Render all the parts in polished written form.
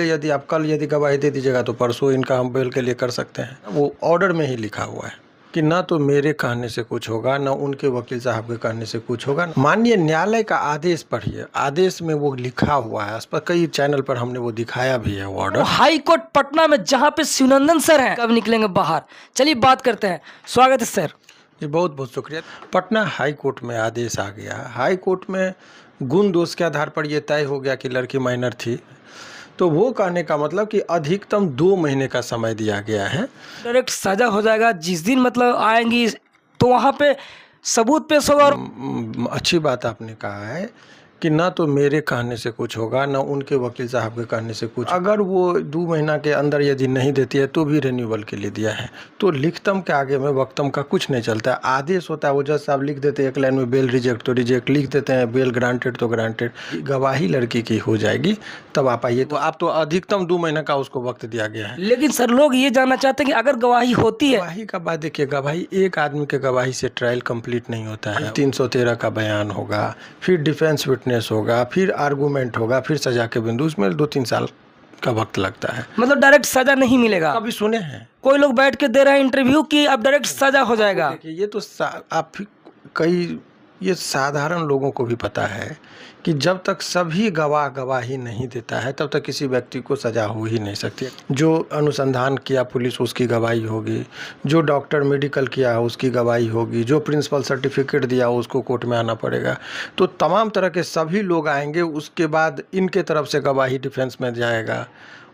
यदि आप कल यदि गवाही दे दीजिएगा तो परसों इनका हम बेल के लिए कर सकते हैं। वो ऑर्डर में ही लिखा हुआ है कि ना तो मेरे कहने से कुछ होगा, ना उनके वकील साहब के कहने से कुछ होगा। माननीय न्यायालय का आदेश पढ़िए, आदेश में वो लिखा हुआ है, इस पर कई चैनल पर हमने वो दिखाया भी है वो ऑर्डर। हाई कोर्ट पटना में जहां पे शिवनंदन सर हैं, कब निकलेंगे बाहर? चलिए बात करते हैं। स्वागत है सर। जी बहुत बहुत शुक्रिया। पटना हाई कोर्ट में आदेश आ गया। हाई कोर्ट में गुण दोष के आधार पर यह तय हो गया कि लड़की माइनर थी, तो वो कहने का मतलब कि अधिकतम 2 महीने का समय दिया गया है। डायरेक्ट सजा हो जाएगा जिस दिन मतलब आएंगी तो वहां पे सबूत पेश होगा। और अच्छी बात आपने कहा है कि ना तो मेरे कहने से कुछ होगा, ना उनके वकील साहब के कहने से कुछ। अगर वो 2 महीना के अंदर यदि नहीं देती है तो भी रिन्यूअल के लिए दिया है, तो लिखतम के आगे में वक्तम का कुछ नहीं चलता है। आदेश होता है, वो जज साहब लिख देते हैं एक लाइन में बेल रिजेक्ट तो रिजेक्ट, लिख देते हैं बेल ग्रांटेड तो ग्रांटेड। गवाही लड़की की हो जाएगी तब आप आइए। तो आप तो अधिकतम 2 महीना का उसको वक्त दिया गया है। लेकिन सर लोग ये जानना चाहते हैं कि अगर गवाही होती है, गवाही का बात देखिए, गवाही एक आदमी के गवाही से ट्रायल कंप्लीट नहीं होता है। 313 का बयान होगा, फिर डिफेंस विटनेस होगा, फिर आर्गूमेंट होगा, फिर सजा के बिंदु, उसमें 2-3 साल का वक्त लगता है। मतलब डायरेक्ट सजा नहीं मिलेगा। कभी सुने हैं कोई लोग बैठ के दे रहे हैं इंटरव्यू कि अब डायरेक्ट सजा हो जाएगा। देखिए ये तो आप कई ये साधारण लोगों को भी पता है कि जब तक सभी गवाह गवाही नहीं देता है तब तक किसी व्यक्ति को सजा हो ही नहीं सकती। जो अनुसंधान किया पुलिस उसकी गवाही होगी, जो डॉक्टर मेडिकल किया उसकी गवाही होगी, जो प्रिंसिपल सर्टिफिकेट दिया उसको कोर्ट में आना पड़ेगा। तो तमाम तरह के सभी लोग आएंगे, उसके बाद इनके तरफ से गवाही डिफेंस में जाएगा,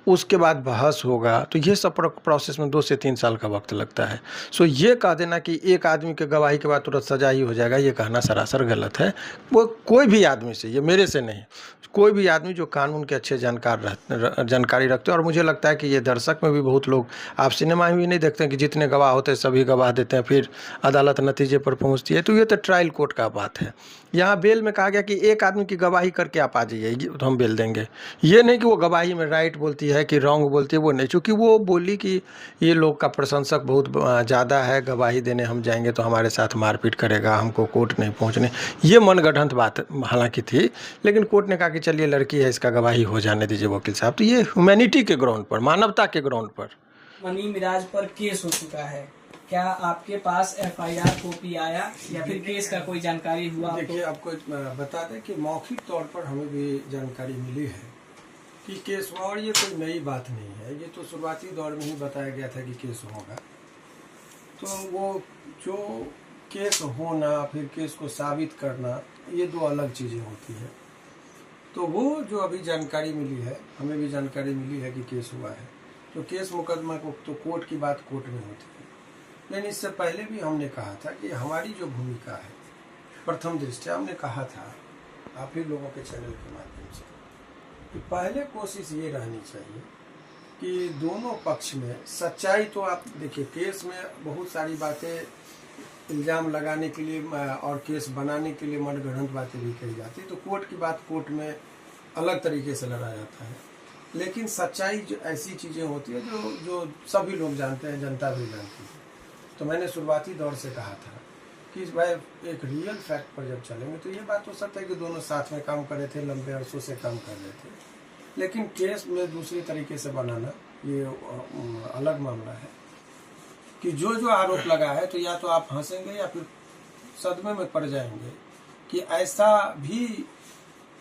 उसके बाद बहस होगा। तो ये सब प्रोसेस में 2 से 3 साल का वक्त लगता है। सो ये कह देना कि एक आदमी के गवाही के बाद तुरंत सजा ही हो जाएगा, ये कहना सरासर गलत है। वो कोई भी आदमी से, ये मेरे से नहीं, कोई भी आदमी जो कानून के अच्छे जानकारी रखते हैं। और मुझे लगता है कि ये दर्शक में भी बहुत लोग, आप सिनेमा में भी नहीं देखते हैं कि जितने गवाह होते हैं सभी गवाह देते हैं, फिर अदालत नतीजे पर पहुंचती है। तो ये तो ट्रायल कोर्ट का बात है। यहाँ बेल में कहा गया कि एक आदमी की गवाही करके आप आ जाइए तो हम बेल देंगे। ये नहीं कि वो गवाही में राइट बोलती है कि रॉन्ग बोलती है, वो नहीं। चूँकि वो बोली कि ये लोग का प्रशंसक बहुत ज़्यादा है, गवाही देने हम जाएंगे तो हमारे साथ मारपीट करेगा, हमको कोर्ट नहीं पहुँचने, ये मनगढ़ंत बात हालांकि थी। लेकिन कोर्ट ने कहा कि चलिए लड़की है, इसका गवाही हो जाने दीजिए वकील साहब। तो ये ह्यूमैनिटी के ग्राउंड पर, मानवता के ग्राउंड पर मनी मिराज पर केस हो चुका है। क्या आपके पास एफआईआर कॉपी आया या फिर केस का कोई जानकारी हुआ? देखिए आपको बता दें कि मौखिक तौर पर हमें भी जानकारी मिली है कि केस हुआ, और ये कोई नई बात नहीं है। ये तो शुरुआती दौर में ही बताया गया था कि केस होगा। तो वो जो केस होना फिर केस को साबित करना, ये 2 अलग चीज़ें होती है। तो वो जो अभी जानकारी मिली है, हमें भी जानकारी मिली है कि केस हुआ है। तो केस मुकदमा को तो कोर्ट की बात कोर्ट में होती है। लेकिन इससे पहले भी हमने कहा था कि हमारी जो भूमिका है, प्रथम दृष्टया हमने कहा था आप ही लोगों के चैनल के माध्यम से, कि पहले कोशिश ये रहनी चाहिए कि दोनों पक्ष में सच्चाई। तो आप देखिए केस में बहुत सारी बातें इल्ज़ाम लगाने के लिए और केस बनाने के लिए मनगढ़ंत बातें भी कही जाती है। तो कोर्ट की बात कोर्ट में अलग तरीके से लड़ा जाता है। लेकिन सच्चाई जो ऐसी चीज़ें होती है जो सभी लोग जानते हैं, जनता भी जानती है। तो मैंने शुरुआती दौर से कहा था कि भाई एक रियल फैक्ट पर जब चलेंगे तो ये बात हो सकता है कि दोनों साथ में काम कर रहे थे, लंबे अरसों से काम कर रहे थे, लेकिन केस में दूसरी तरीके से बनाना ये अलग मामला है। कि जो आरोप लगा है तो या तो आप हंसेंगे या फिर सदमे में पड़ जाएंगे कि ऐसा भी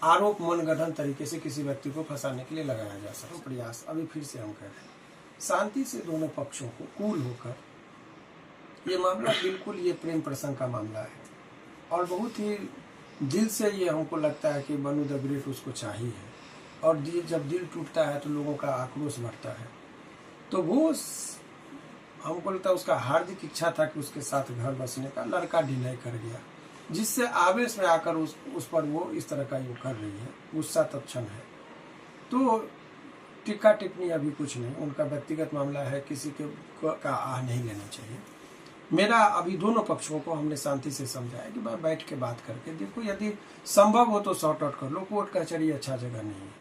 आरोप मनगढ़ंत तरीके से किसी व्यक्ति को फंसाने के लिए लगाया जा सकता है। प्रयास अभी फिर से हम कर रहे हैं शांति से दोनों पक्षों को कूल होकर। ये मामला बिल्कुल ये प्रेम प्रसंग का मामला है, और बहुत ही दिल से ये हमको लगता है कि बनू द ग्रेट उसको चाहिए। और जब दिल टूटता है तो लोगों का आक्रोश बढ़ता है। तो वो हमको लगता है उसका हार्दिक इच्छा था कि उसके साथ घर बसने का, लड़का डिनाई कर गया, जिससे आवेश में आकर उस पर वो इस तरह का योग कर रही है। गुस्सा तत्क्षण है। तो टिक्का टिप्पणी अभी कुछ नहीं, उनका व्यक्तिगत मामला है, किसी के का आह नहीं लेना चाहिए। मेरा अभी दोनों पक्षों को हमने शांति से समझाया कि भाई बैठ के बात करके देखो, यदि संभव हो तो सॉर्ट आउट कर लो। कोर्ट कचहरी अच्छा जगह नहीं है।